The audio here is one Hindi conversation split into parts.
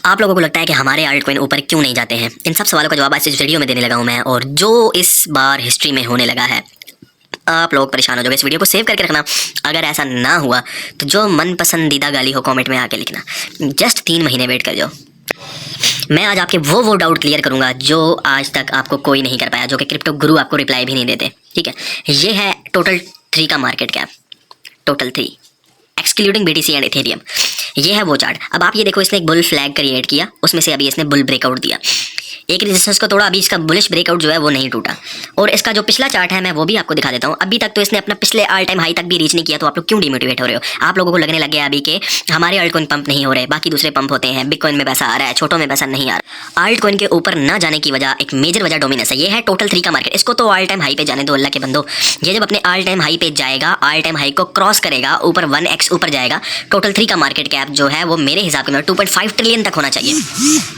आप लोगों को लगता है कि हमारे आल्ट कॉइन ऊपर क्यों नहीं जाते हैं? इन सब सवालों का जवाब आज इस वीडियो में देने लगा हूं मैं, और जो इस बार हिस्ट्री में होने लगा है, आप लोग परेशान हो जाओगे। इस वीडियो को सेव करके रखना। अगर ऐसा ना हुआ तो जो मन पसंदीदा गाली हो कमेंट में आके लिखना। जस्ट 3 महीने वेट कर जाओ। मैं आज आपके वो डाउट क्लियर करूंगा जो आज तक आपको कोई नहीं कर पाया, जो कि क्रिप्टो गुरु आपको रिप्लाई भी नहीं देते। ठीक है, ये है टोटल 3 का market cap, total 3 excluding BTC and Ethereum. ये है वो चार्ट। अब आप ये देखो, इसने एक बुल फ्लैग क्रिएट किया, उसमें से अभी इसने बुल ब्रेकआउट दिया, एक रेजिस्टेंस को तोड़ा, अभी इसका बुलिश ब्रेकआउट जो है वो नहीं टूटा। और इसका जो पिछला चार्ट है मैं वो भी आपको दिखा देता हूँ। अभी तक तो इसने अपना पिछले ऑल टाइम हाई तक भी रीच नहीं किया, तो आप लोग क्यों डिमोटिवेट हो रहे हो? आप लोगों को लगने लग गया अभी के हमारे आल्ट कॉइन पंप नहीं हो रहे, बाकी दूसरे पंप होते हैं, बिटकॉइन में पैसा आ रहा है, छोटों में पैसा नहीं आ रहा। आल्ट कॉइन के ऊपर ना जाने की वजह, एक मेजर वजह डोमिनेंस है। ये है टोटल 3 का मार्केट। इसको तो ऑल टाइम हाई पे जाने दो अल्लाह के बंदो। ये जब अपने ऑल टाइम हाई पे जाएगा, ऑल टाइम हाई को क्रॉस करेगा, ऊपर 1x ऊपर जाएगा, टोटल 3 का मार्केट कैप जो है वो मेरे हिसाब से 2.5 ट्रिलियन तक होना चाहिए।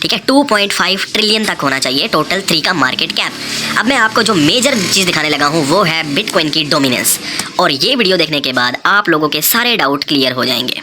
ठीक है, 2.5 ट्रिलियन तक होना चाहिए टोटल 3 का मार्केट कैप। अब मैं आपको जो मेजर चीज दिखाने लगा हूं वो है बिटकॉइन की डोमिनेंस, और ये वीडियो देखने के बाद आप लोगों के सारे डाउट क्लियर हो जाएंगे।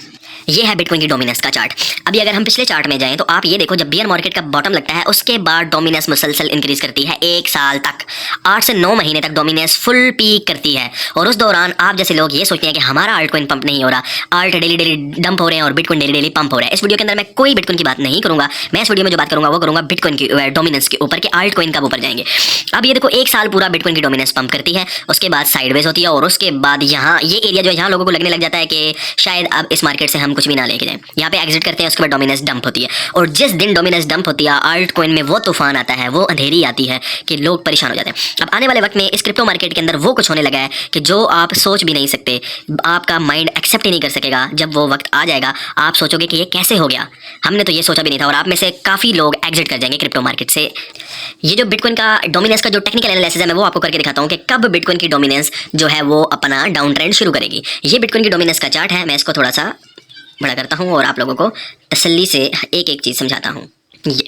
ये है बिटकॉइन की डोमिनेंस का चार्ट। अभी अगर हम पिछले चार्ट में जाएं तो आप ये देखो, जब बियर मार्केट का बॉटम लगता है उसके बाद डोमिनेंस मुसलसल इंक्रीज करती है 1 साल तक, 8 से 9 महीने तक डोमिनेंस फुल पीक करती है। और उस दौरान आप जैसे लोग ये सोचते हैं कि हमारा आल्ट कॉइन पंप नहीं हो रहा, आल्ट डेली डंप हो रहे हैं और बिटकॉइन डेली पंप हो रहा है। इस वीडियो के अंदर मैं कोई बिटकॉइन की बात नहीं करूंगा। मैं इस वीडियो में जो बात करूंगा वो करूंगा बिटकॉइन की डोमिनेंस के ऊपर, कि आल्ट कॉइन कब ऊपर जाएंगे। अब ये देखो, 1 साल पूरा बिटकॉइन की डोमिनेंस पंप करती है, उसके बाद साइडवेज होती है, और उसके बाद यहाँ ये एरिया जो है, यहाँ लोगों को लगने लग जाता है कि शायद अब इस मार्केट से हम कुछ भी ना लेके जाएं, यहाँ पे एग्जिट करते हैं, उसके बाद डोमिनेंस डंप होती है। और जिस दिन डोमिनेंस डंप होती है, आल्ट कॉइन में वो तूफान आता है, वो अंधेरी आती है कि लोग परेशान हो जाते हैं। अब आने वाले वक्त में इस क्रिप्टो मार्केट के अंदर वो कुछ होने लगा है कि जो आप सोच भी नहीं सकते, आपका माइंड एक्सेप्ट ही नहीं कर सकेगा। जब वो वक्त आ जाएगा आप सोचोगे कि ये कैसे हो गया, हमने तो ये सोचा भी नहीं था। और आप में से काफ़ी लोग एग्जिट कर जाएंगे क्रिप्टो मार्केट से। ये जो बिटकॉइन का डोमिनेंस का जो टेक्निकल एनालिसिस है, मैं वो आपको करके दिखाता हूँ कि कब बिटकॉइन की डोमिनेंस जो है वो अपना डाउन ट्रेंड शुरू करेगी। ये बिटकॉइन की डोमिनेंस का चार्ट है। मैं इसको थोड़ा सा बड़ा करता हूँ और आप लोगों को तसल्ली से एक एक चीज़ समझाता हूँ। ये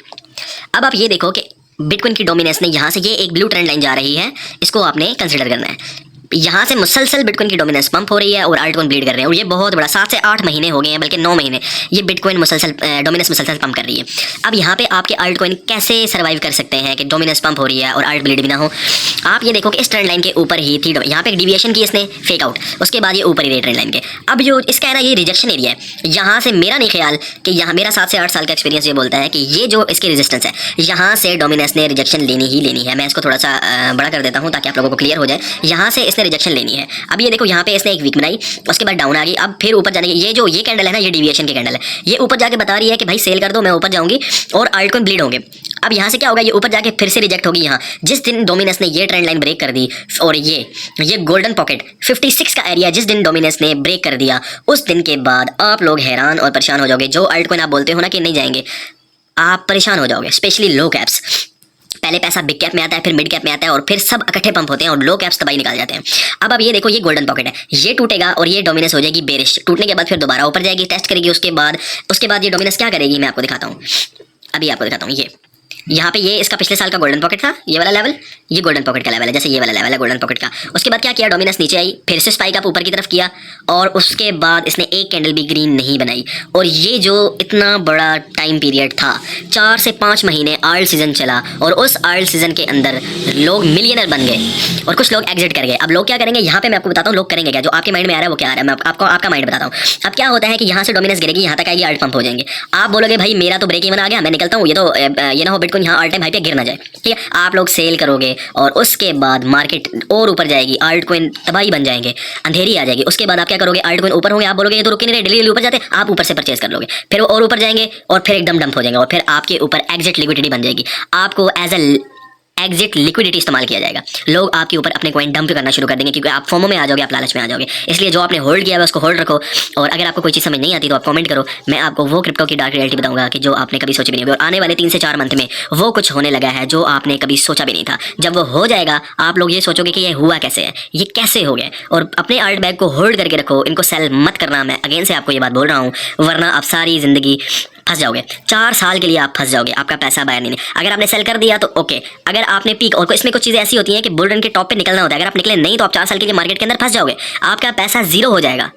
अब आप ये देखो कि बिटकॉइन की डोमिनेंस ने यहाँ से, ये एक ब्लू ट्रेंड लाइन जा रही है, इसको आपने कंसिडर करना है। यहाँ से मुसलसल बिटकॉइन की डोमिनेंस पंप हो रही है और आल्ट कॉइन ब्लीड कर रहे हैं, और ये बहुत बड़ा 7 से 8 महीने हो गए हैं, बल्कि 9 महीने ये बिटकॉइन मुसलसल डोमिनेंस मुसलसल पंप कर रही है। अब यहाँ पे आपके आल्ट कॉइन कैसे सर्वाइव कर सकते हैं कि डोमिनेंस पंप हो रही है और आल्ट ब्लीड भी ना हो? आप ये देखो कि इस ट्रेंड लाइन के ऊपर ही थी, यहाँ पे एक डिविएशन की इसने फेक आउट, उसके बाद ये ऊपर ही रही ट्रेंड लाइन के। अब जो इसका है ना, ये रिजेक्शन एरिया है। यहाँ से मेरा नहीं ख्याल कि यहाँ, मेरा 7 से 8 साल का एक्सपीरियंस ये बोलता है कि ये जो इसकी रेजिस्टेंस है, यहाँ से डोमिनेंस ने रिजेक्शन लेनी ही लेनी है। मैं इसको थोड़ा सा बड़ा कर देता हूँ ताकि आप लोगों को क्लियर हो जाए। यहाँ से इसने रिजेक्शन लेनी है। अब ये देखो, यहाँ पे इसने एक वीक बनाई, उसके बाद डाउन आ गई, अब फिर ऊपर जाने की, ये कैंडल है ना, ये डिविएशन की कैंडल है। ये ऊपर जाके बता रही है कि भाई सेल कर दो, मैं ऊपर जाऊंगी और आल्ट कॉइन ब्लीड होंगे। अब यहाँ से क्या होगा, ये ऊपर जाके फिर से रिजेक्ट होगी। यहाँ जिस दिन डोमिनेंस ने ये ट्रेंड लाइन ब्रेक कर दी, और ये गोल्डन पॉकेट 56 का एरिया जिस दिन डोमिनेंस ने ब्रेक कर दिया, उस दिन के बाद आप लोग हैरान और परेशान हो जाओगे। जो आल्ट कॉइन आप बोलते हो ना कि नहीं जाएंगे, आप परेशान हो जाओगे। स्पेशली लो कैप्स, पहले पैसा बिग कैप में आता है, फिर मिड कैप में आता है, और फिर सब इकट्ठे पंप होते हैं और लो कैप्स तबाही निकाल जाते हैं। अब ये देखो, ये गोल्डन पॉकेट है, ये टूटेगा और ये डोमिनेंस हो जाएगी बेरिश। टूटने के बाद फिर दोबारा ऊपर जाएगी, टेस्ट करेगी, उसके बाद ये डोमिनेंस क्या करेगी, मैं आपको दिखाता हूँ। अभी आपको दिखाता हूँ। ये यहाँ पे ये इसका पिछले साल का गोल्डन पॉकेट था, ये वाला लेवल, ये गोल्डन पॉकेट का लेवल है, जैसे ये वाला लेवल है गोल्डन पॉकेट का। उसके बाद क्या किया, डोमिनेंस नीचे आई, फिर से स्पाइक अप ऊपर की तरफ किया, और उसके बाद इसने एक कैंडल भी ग्रीन नहीं बनाई। और ये जो इतना बड़ा टाइम पीरियड था, 4 से 5 महीने आल्ट सीजन चला, और उस आल्ट सीजन के अंदर लोग मिलियनर बन गए और कुछ लोग एग्जिट कर गए। अब लोग क्या करेंगे, यहाँ पे मैं आपको बताता हूँ लोग करेंगे क्या। जो आपके माइंड में आ रहा है वो क्या आ रहा है, मैं आपको आपका माइंड बताता हूँ। अब क्या होता है कि यहाँ से डोमिनेंस गिरेगी, यहाँ तक आएगी, आल्ट पंप हो जाएंगे। आप बोलोगे भाई मेरा तो ब्रेक इवन आ गया, मैं निकलता हूँ, ये ना हो बिटकॉइन यहाँ ऑल टाइम हाई पे गिर ना जाए। ठीक है, आप लोग सेल करोगे और उसके बाद मार्केट और ऊपर जाएगी, आल्ट कॉइन तबाही बन जाएंगे, अंधेरी आ जाएगी। उसके बाद आप क्या करोगे, आल्ट कॉइन ऊपर होंगे, आप बोलोगे ये तो रुके नहीं रहे, डेली ऊपर जाते, आप ऊपर से परचेज कर लोगे, फिर वो और ऊपर जाएंगे और फिर एकदम डंप हो जाएंगे, और फिर आपके ऊपर एग्जिट लिक्विडिटी बन जाएगी। आपको एज अ एग्जिट लिक्विडिटी इस्तेमाल किया जाएगा। लोग आपके ऊपर अपने कॉइन डंप करना शुरू कर देंगे, क्योंकि आप फोमो में आ जाओगे, आप लालच में आ जाओगे। इसलिए जो आपने होल्ड किया है उसको होल्ड रखो। और अगर आपको कोई चीज़ समझ नहीं आती तो आप कमेंट करो, मैं आपको वो क्रिप्टो की डार्क रियलिटी बताऊंगा कि जो आपने कभी सोची भी नहीं होगी। और आने वाले 3 से 4 मंथ में वो कुछ होने लगा है जो आपने कभी सोचा भी नहीं था। जब वो हो जाएगा आप लोग ये सोचोगे कि ये हुआ कैसे है, ये कैसे हो गया। और अपने आल्ट बैग को होल्ड करके रखो, इनको सेल मत करना। मैं अगेन से आपको ये बात बोल रहा हूँ, वरना आप सारी जिंदगी फंस जाओगे। 4 साल के लिए आप फंस जाओगे, आपका पैसा बाहर नहीं। अगर आपने सेल कर दिया तो ओके, अगर आपने पीक, और इसमें कुछ चीज़ें ऐसी होती हैं कि बुल रन के टॉप पे निकलना होता है, अगर आप निकले नहीं तो आप 4 साल के लिए मार्केट के अंदर फंस जाओगे, आपका पैसा जीरो हो जाएगा।